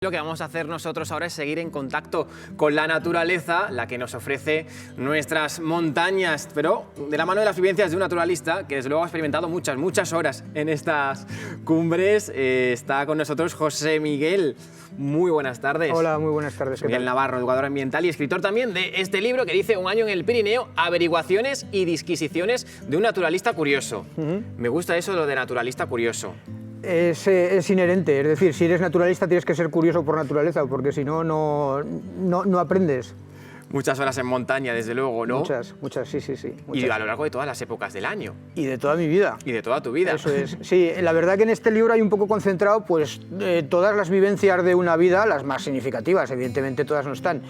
Lo que vamos a hacer nosotros ahora es seguir en contacto con la naturaleza, la que nos ofrece nuestras montañas, pero de la mano de las vivencias de un naturalista que desde luego ha experimentado muchas horas en estas cumbres. Está con nosotros José Miguel. Muy buenas tardes. Hola, muy buenas tardes. Miguel Navarro, educador ambiental y escritor también de este libro que dice Un año en el Pirineo, averiguaciones y disquisiciones de un naturalista curioso. Me gusta eso de lo de naturalista curioso. Es inherente, es decir, si eres naturalista tienes que ser curioso por naturaleza, porque si no, no aprendes. Muchas horas en montaña, desde luego, ¿no? Muchas, sí. Muchas. Y a lo largo de todas las épocas del año. Y de toda mi vida. Y de toda tu vida. Eso es. Sí, la verdad que en este libro hay un poco concentrado pues todas las vivencias de una vida, las más significativas, evidentemente todas no están,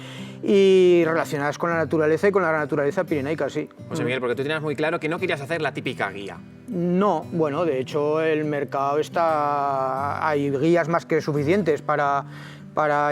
y relacionadas con la naturaleza y con la naturaleza pirenaica, sí. José Miguel, porque tú tenías muy claro que no querías hacer la típica guía. No, bueno, de hecho el mercado hay guías más que suficientes para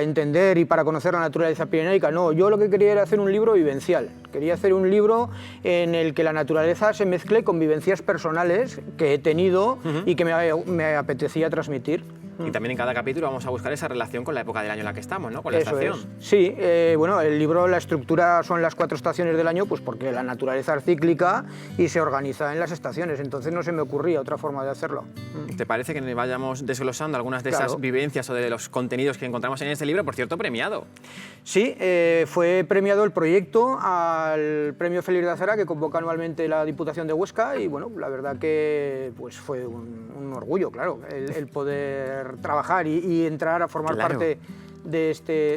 entender y para conocer la naturaleza pirenaica. No, yo lo que quería era hacer un libro vivencial. Quería hacer un libro en el que la naturaleza se mezcle con vivencias personales que he tenido y que me apetecía transmitir. Y también en cada capítulo vamos a buscar esa relación con la época del año en la que estamos, ¿no? Con la estación. Es. Sí, bueno, el libro, la estructura son las 4 estaciones del año, pues porque la naturaleza es cíclica y se organiza en las estaciones, entonces no se me ocurría otra forma de hacerlo. ¿Te parece que vayamos desglosando algunas de esas vivencias o de los contenidos que encontramos en este libro, por cierto, premiado? Sí, fue premiado el proyecto al Premio Félix de Azara que convoca anualmente la Diputación de Huesca y bueno, la verdad que pues fue un orgullo, claro, el poder trabajar y entrar a formar parte de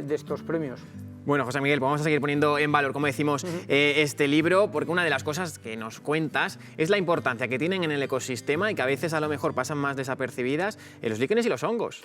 estos premios. Bueno, José Miguel, vamos a seguir poniendo en valor, como decimos, este libro, porque una de las cosas que nos cuentas es la importancia que tienen en el ecosistema y que a veces a lo mejor pasan más desapercibidas los líquenes y los hongos.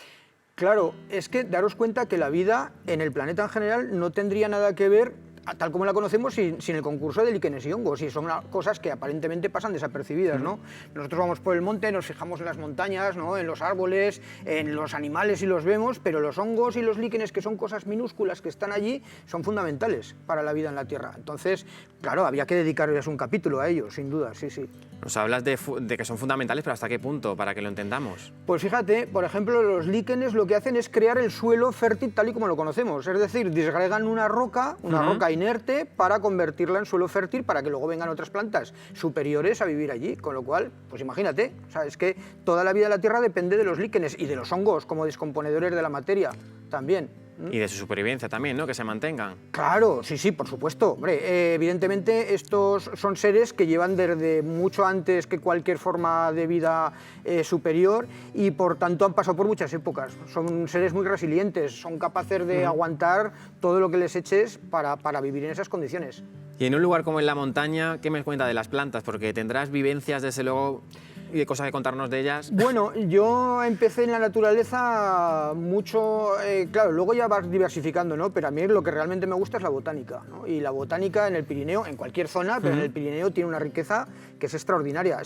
Claro, es que daros cuenta que la vida en el planeta en general no tendría nada que ver tal como la conocemos sin el concurso de líquenes y hongos, y son cosas que aparentemente pasan desapercibidas, ¿no? Nosotros vamos por el monte, nos fijamos en las montañas, ¿no? En los árboles, en los animales y los vemos, pero los hongos y los líquenes, que son cosas minúsculas que están allí, son fundamentales para la vida en la Tierra. Entonces, claro, había que dedicarles un capítulo a ellos, sin duda, sí. Nos hablas de que son fundamentales, pero ¿hasta qué punto? Para que lo entendamos. Pues fíjate, por ejemplo, los líquenes lo que hacen es crear el suelo fértil tal y como lo conocemos, es decir, disgregan una roca inerte para convertirla en suelo fértil para que luego vengan otras plantas superiores a vivir allí, con lo cual, pues imagínate, o sea, es que toda la vida de la Tierra depende de los líquenes y de los hongos como descomponedores de la materia también. Y de su supervivencia también, ¿no? Que se mantengan. Claro, sí, por supuesto. Hombre, evidentemente estos son seres que llevan desde mucho antes que cualquier forma de vida superior y por tanto han pasado por muchas épocas. Son seres muy resilientes, son capaces de aguantar todo lo que les eches para vivir en esas condiciones. Y en un lugar como en la montaña, ¿qué me cuenta de las plantas? Porque tendrás vivencias, desde luego, y de cosas que contarnos de ellas. Bueno, yo empecé en la naturaleza mucho, claro, luego ya vas diversificando, ¿no? Pero a mí lo que realmente me gusta es la botánica, ¿no? Y la botánica en el Pirineo, en cualquier zona, pero en el Pirineo tiene una riqueza que es extraordinaria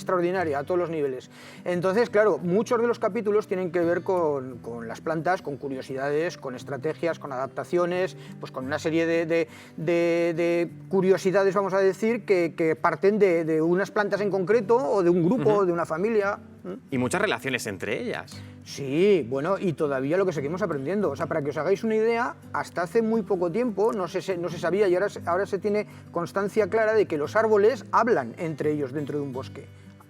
a todos los niveles. Entonces, claro, muchos de los capítulos tienen que ver con las plantas, con curiosidades, con estrategias, con adaptaciones, pues con una serie de curiosidades, vamos a decir, que parten de unas plantas en concreto o de un grupo, de una familia. Y muchas relaciones entre ellas. Sí, bueno, y todavía lo que seguimos aprendiendo. O sea, para que os hagáis una idea, hasta hace muy poco tiempo no se sabía y ahora se tiene constancia clara de que los árboles hablan entre ellos dentro de un bosque.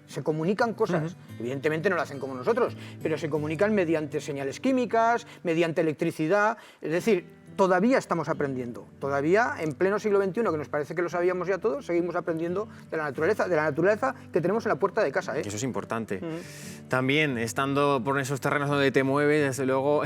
Se comunican cosas, evidentemente no lo hacen como nosotros, pero se comunican mediante señales químicas, mediante electricidad, es decir, todavía estamos aprendiendo, todavía en pleno siglo XXI, que nos parece que lo sabíamos ya todos, seguimos aprendiendo de la naturaleza que tenemos en la puerta de casa. Eso es importante. También, estando por esos terrenos donde te mueves, desde luego,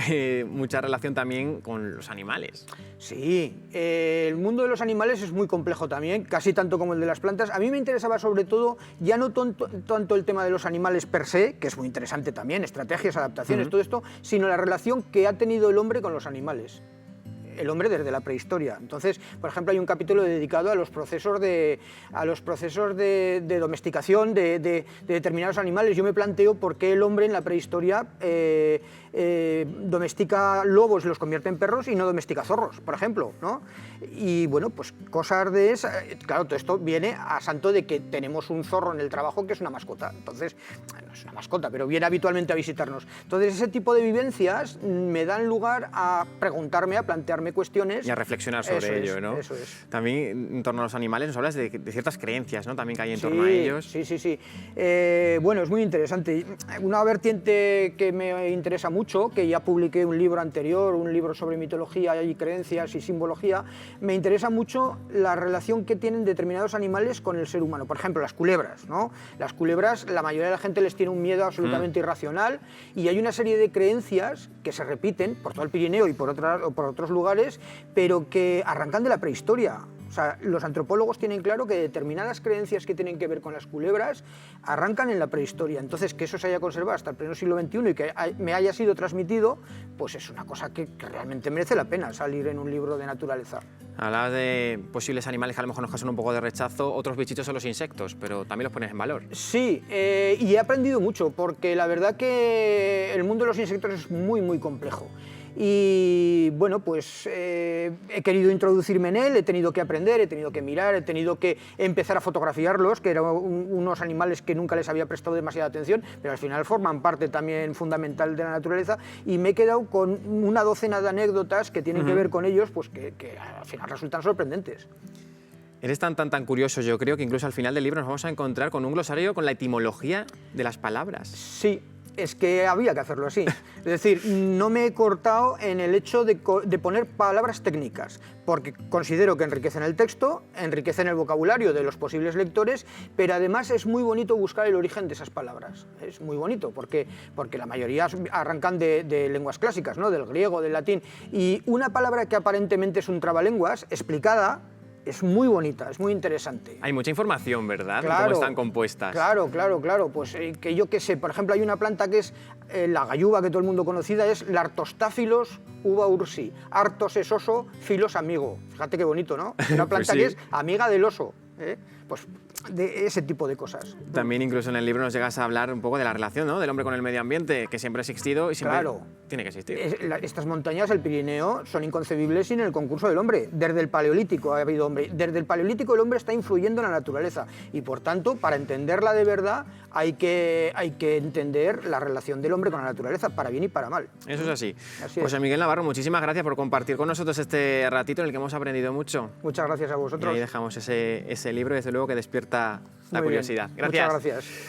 mucha relación también con los animales. Sí, el mundo de los animales es muy complejo también, casi tanto como el de las plantas. A mí me interesaba sobre todo, ya no tanto el tema de los animales per se, que es muy interesante también, estrategias, adaptaciones, todo esto, sino la relación que ha tenido el hombre con los animales. el hombre desde la prehistoria. Entonces, por ejemplo, hay un capítulo dedicado a los procesos de domesticación de determinados animales. Yo me planteo por qué el hombre en la prehistoria domestica lobos y los convierte en perros y no domestica zorros, por ejemplo, ¿no? Y bueno, pues cosas de esas. Claro, todo esto viene a santo de que tenemos un zorro en el trabajo que es una mascota. Entonces, no es una mascota, pero viene habitualmente a visitarnos. Entonces, ese tipo de vivencias me dan lugar a preguntarme, a plantearme cuestiones. Y a reflexionar sobre ello, ¿no? Eso es. También en torno a los animales nos hablas de ciertas creencias, ¿no? También que hay en torno a ellos. Sí. Bueno, es muy interesante. Una vertiente que me interesa mucho, que ya publiqué un libro anterior, un libro sobre mitología y creencias y simbología, me interesa mucho la relación que tienen determinados animales con el ser humano. Por ejemplo, las culebras, ¿no? Las culebras, la mayoría de la gente les tiene un miedo absolutamente irracional, y hay una serie de creencias que se repiten por todo el Pirineo y por otros lugares, pero que arrancan de la prehistoria. O sea, los antropólogos tienen claro que determinadas creencias que tienen que ver con las culebras arrancan en la prehistoria. Entonces, que eso se haya conservado hasta el pleno siglo XXI y que me haya sido transmitido, pues es una cosa que realmente merece la pena salir en un libro de naturaleza. Hablabas de posibles animales que a lo mejor nos causan un poco de rechazo. Otros bichitos son los insectos, pero también los pones en valor. Sí, y he aprendido mucho, porque la verdad que el mundo de los insectos es muy, muy complejo. Y bueno, pues he querido introducirme en él, he tenido que aprender, he tenido que mirar, he tenido que empezar a fotografiarlos, que eran unos animales que nunca les había prestado demasiada atención, pero al final forman parte también fundamental de la naturaleza, y me he quedado con una docena de anécdotas que tienen que ver con ellos, pues que al final resultan sorprendentes. Eres tan curioso, yo creo que incluso al final del libro nos vamos a encontrar con un glosario con la etimología de las palabras. Sí. Es que había que hacerlo así. Es decir, no me he cortado en el hecho de poner palabras técnicas, porque considero que enriquecen el texto, enriquecen el vocabulario de los posibles lectores, pero además es muy bonito buscar el origen de esas palabras. Es muy bonito, porque la mayoría arrancan de lenguas clásicas, ¿no? Del griego, del latín, y una palabra que aparentemente es un trabalenguas, explicada, es muy bonita, es muy interesante. Hay mucha información, ¿verdad? Claro, cómo están compuestas. Claro. Pues que yo qué sé, por ejemplo, hay una planta que es la galluva, que todo el mundo conocida, es Lartostáfilos uva ursi. Artos es oso, filos amigo. Fíjate qué bonito, ¿no? Una planta pues sí, que es amiga del oso. Pues de ese tipo de cosas. También incluso en el libro nos llegas a hablar un poco de la relación, ¿no?, del hombre con el medio ambiente, que siempre ha existido y siempre tiene que existir. Estas montañas, el Pirineo, son inconcebibles sin el concurso del hombre. Desde el Paleolítico ha habido hombre. Desde el Paleolítico el hombre está influyendo en la naturaleza, y por tanto, para entenderla de verdad, hay que entender la relación del hombre con la naturaleza, para bien y para mal. Eso es así. José Miguel Navarro, muchísimas gracias por compartir con nosotros este ratito en el que hemos aprendido mucho. Muchas gracias a vosotros. Y ahí dejamos ese libro, desde luego, que despierta la curiosidad. Gracias. Muchas gracias.